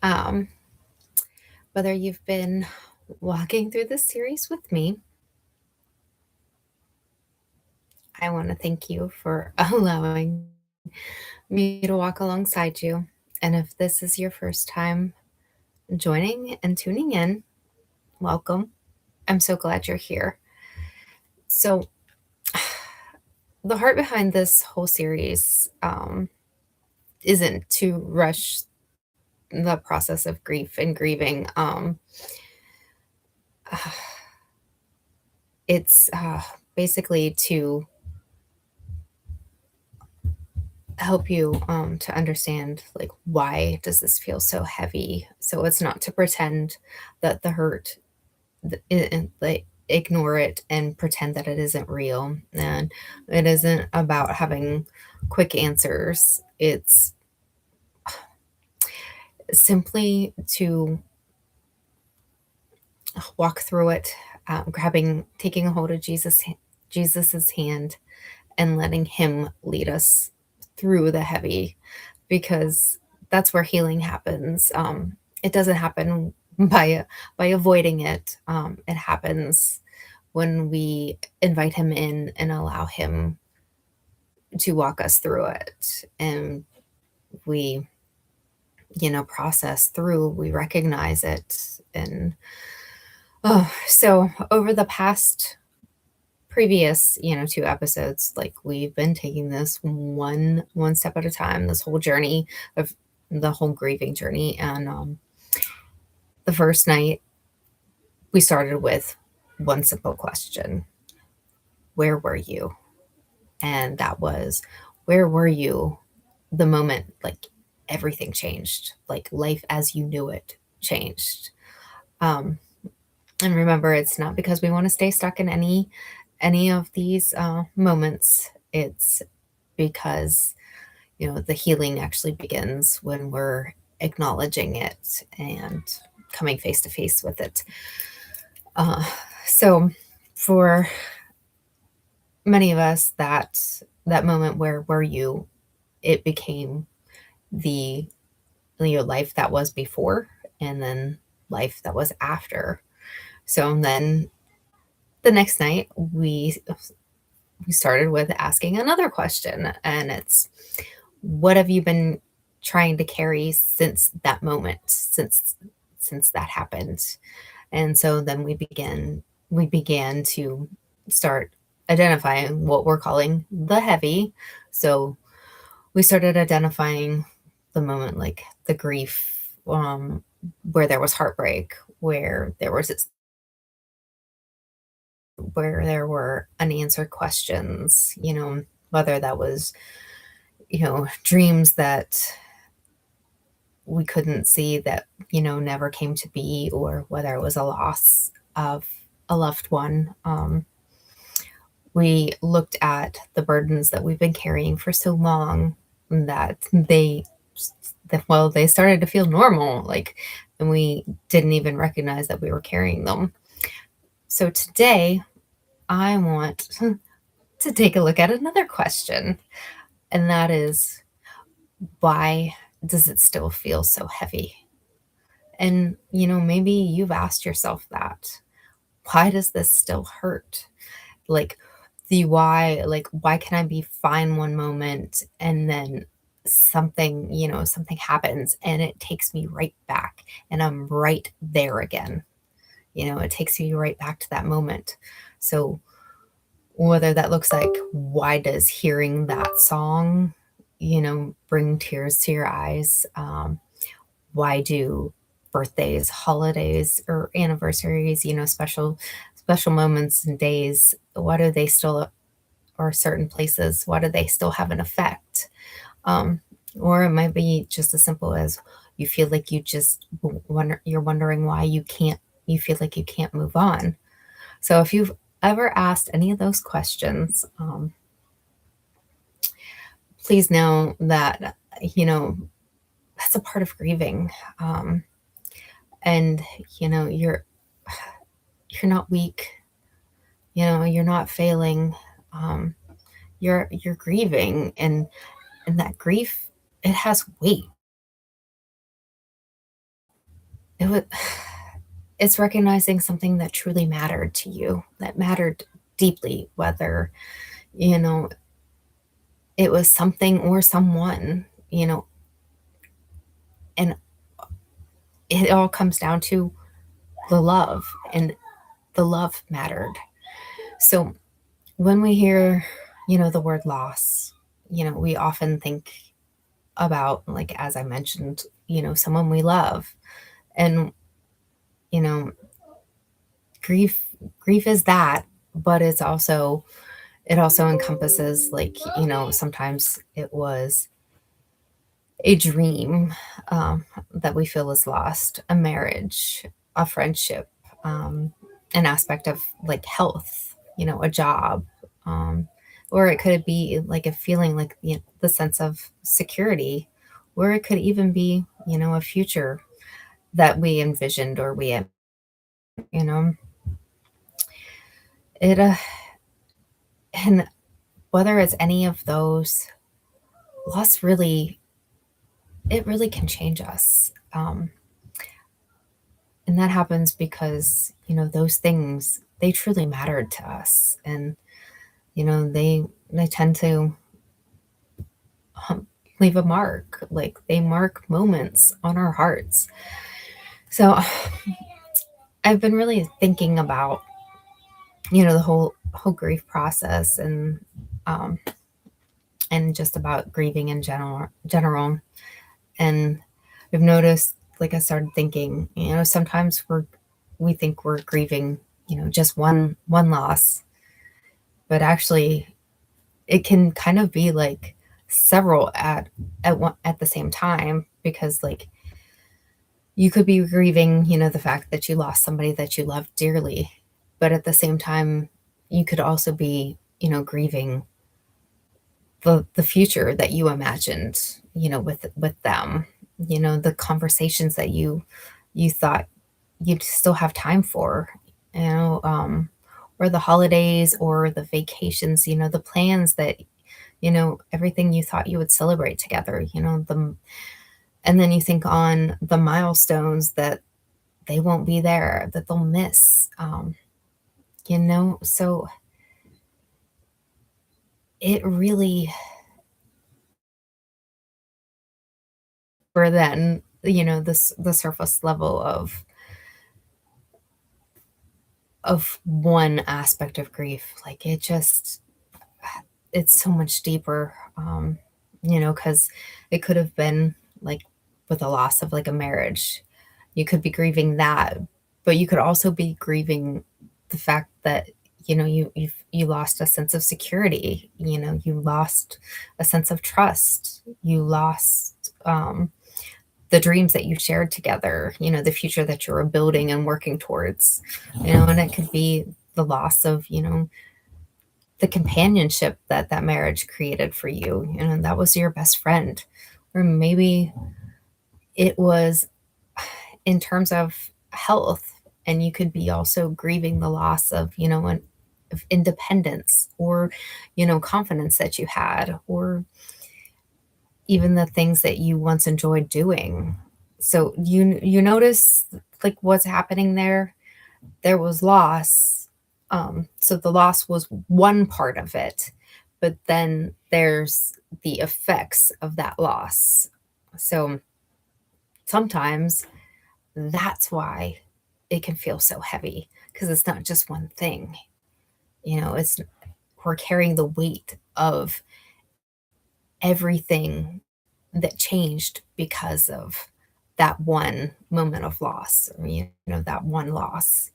Um, Whether you've been walking through this series with me, I want to thank you for allowing me to walk alongside you. And if this is your first time joining and tuning in, welcome. I'm so glad you're here. So, the heart behind this whole series isn't to rush the process of grief and grieving. It's basically to help you to understand, like, why does this feel so heavy. So it's not to pretend that the hurt, like, ignore it and pretend that it isn't real, and it isn't about having quick answers. It's simply to walk through it, taking a hold of Jesus's hand, and letting him lead us through the heavy, because that's where healing happens. It doesn't happen by avoiding it. It happens when we invite him in and allow him to walk us through it, and we, process through. We recognize it, and so over the past previous, two episodes, like, we've been taking this one step at a time, this whole journey of the whole grieving journey. And the first night we started with one simple question: where were you? And that was, where were you the moment, like, everything changed, like life as you knew it changed. um and remember, it's not because we want to stay stuck in any of these moments. It's because, the healing actually begins when we're acknowledging it and coming face to face with it. uh, so for many of us, that moment, where were you, it became the, life that was before, and then life that was after. So then the next night, we started with asking another question, and it's, what have you been trying to carry since that moment, since that happened? And so then we began to start identifying what we're calling the heavy. So we started identifying the moment, like the grief, where there was heartbreak, where there were unanswered questions, whether that was, dreams that we couldn't see, that, never came to be, or whether it was a loss of a loved one. We looked at the burdens that we've been carrying for so long, that they started to feel normal, like, and we didn't even recognize that we were carrying them. So today, I want to take a look at another question, and that is, why does it still feel so heavy? And, maybe you've asked yourself that. Why does this still hurt? Like, why can I be fine one moment, and then something happens and it takes me right back, and I'm right there again. It takes me right back to that moment. So whether that looks like, why does hearing that song, bring tears to your eyes? Why do birthdays, holidays, or anniversaries, special moments and days, why do they still, or certain places, why do they still have an effect? Um, or it might be just as simple as, you feel like you're wondering why you feel like you can't move on. So if you've ever asked any of those questions, please know that, that's a part of grieving. And you're not weak. You're not failing. um, you're grieving, and that grief, it has weight. it would it's recognizing something that truly mattered to you, that mattered deeply, whether, you know, it was something or someone, and it all comes down to the love, and the love mattered. So when we hear, the word loss, we often think about, like, as I mentioned, someone we love. And, you know, grief grief is that, but it also encompasses, like, sometimes it was a dream, that we feel is lost, a marriage, a friendship, an aspect of, like, health, a job, um, or it could be like a feeling, like, the sense of security, or it could even be, a future that we envisioned, or you know, it, and whether it's any of those, loss really, it really can change us. And that happens because, those things, they truly mattered to us. And, they tend to, um, leave a mark, like they mark moments on our hearts. So I've been really thinking about, the whole grief process, um, and just about grieving in general. And I've noticed, like, I started thinking, sometimes we think we're grieving, just one loss, but actually it can kind of be like several at the same time, because, like, you could be grieving, the fact that you lost somebody that you loved dearly, but at the same time you could also be, grieving the future that you imagined, with them, the conversations that you thought you'd still have time for, or the holidays or the vacations, the plans that, everything you thought you would celebrate together, and then you think on the milestones that they won't be there, that they'll miss, so it really, for then, this the surface level of one aspect of grief, like, it's so much deeper, because it could have been, like, with the loss of, like, a marriage. You could be grieving that, but you could also be grieving the fact that, you lost a sense of security, you lost a sense of trust, you lost, the dreams that you shared together, the future that you were building and working towards, and it could be the loss of, the companionship that that marriage created for you, that was your best friend. Or maybe it was in terms of health, and you could be also grieving the loss of, of independence, or, confidence that you had, or even the things that you once enjoyed doing. So you notice, like, what's happening there. There was loss. So the loss was one part of it, but then there's the effects of that loss. So sometimes that's why it can feel so heavy, because it's not just one thing. It's we're carrying the weight of everything that changed because of that one moment of loss, or, that one loss.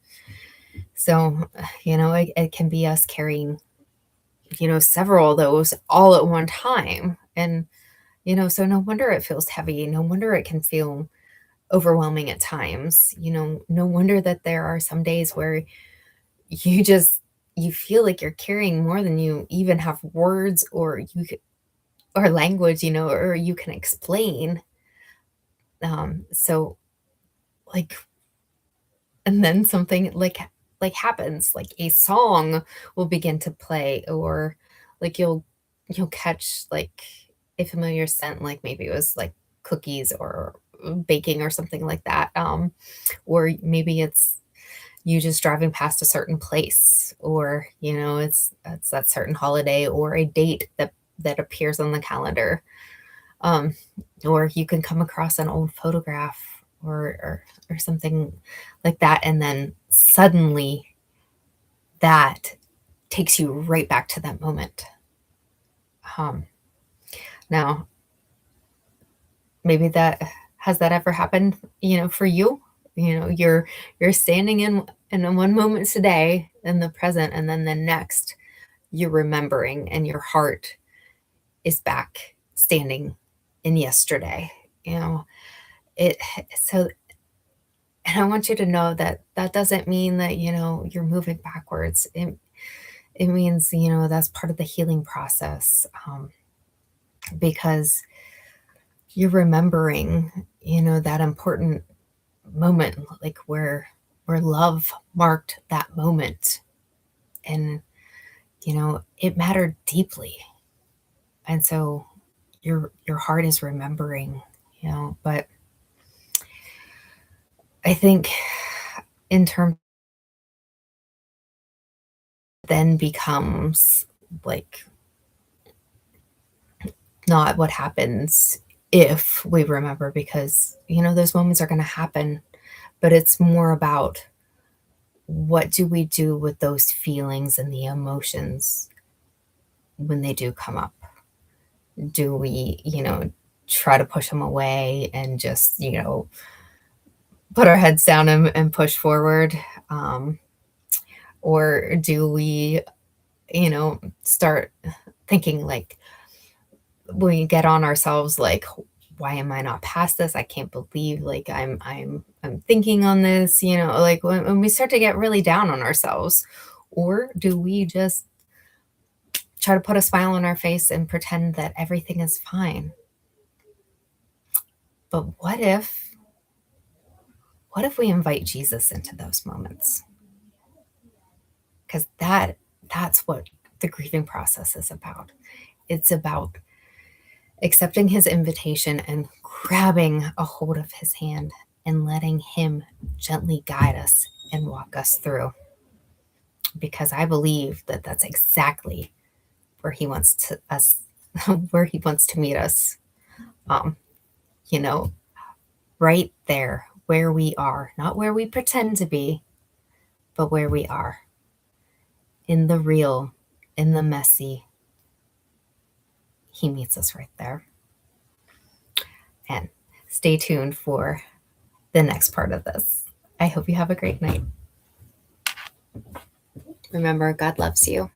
So, it can be us carrying, several of those all at one time. And, so no wonder it feels heavy. No wonder it can feel overwhelming at times. No wonder that there are some days where you just you feel like you're carrying more than you even have words, or language, or you can explain. So, like, and then something like happens, like a song will begin to play, or like you'll catch, like, a familiar scent, like maybe it was like cookies, or baking or something like that. Or maybe it's you just driving past a certain place, or it's that certain holiday or a date that appears on the calendar. Um, or you can come across an old photograph or something like that, and then suddenly that takes you right back to that moment. Um, Now, maybe that has that ever happened, for you? You're standing in one moment today in the present, and then the next you're remembering, and your heart is back standing in yesterday. You know, it so and I want you to know that that doesn't mean that, you're moving backwards. It means, that's part of the healing process, because you're remembering, that important moment, like where love marked that moment, and it mattered deeply, and so your heart is remembering, but I think in terms then becomes like not what happens if we remember, because those moments are going to happen, but it's more about what do we do with those feelings and the emotions when they do come up. Do we try to push them away and just put our heads down and push forward, um, or do we start thinking, like, we get on ourselves, like, why am I not past this? I can't believe, like, I'm thinking on this, like when we start to get really down on ourselves. Or do we just try to put a smile on our face and pretend that everything is fine? But what if we invite Jesus into those moments? Because that's what the grieving process is about. It's about accepting his invitation and grabbing a hold of his hand and letting him gently guide us and walk us through. Because I believe that that's exactly where he wants to us, where he wants to meet us. Um, you know, right there where we are, not where we pretend to be, but where we are, in the real, in the messy. He meets us right there. And stay tuned for the next part of this. I hope you have a great night. Remember, God loves you.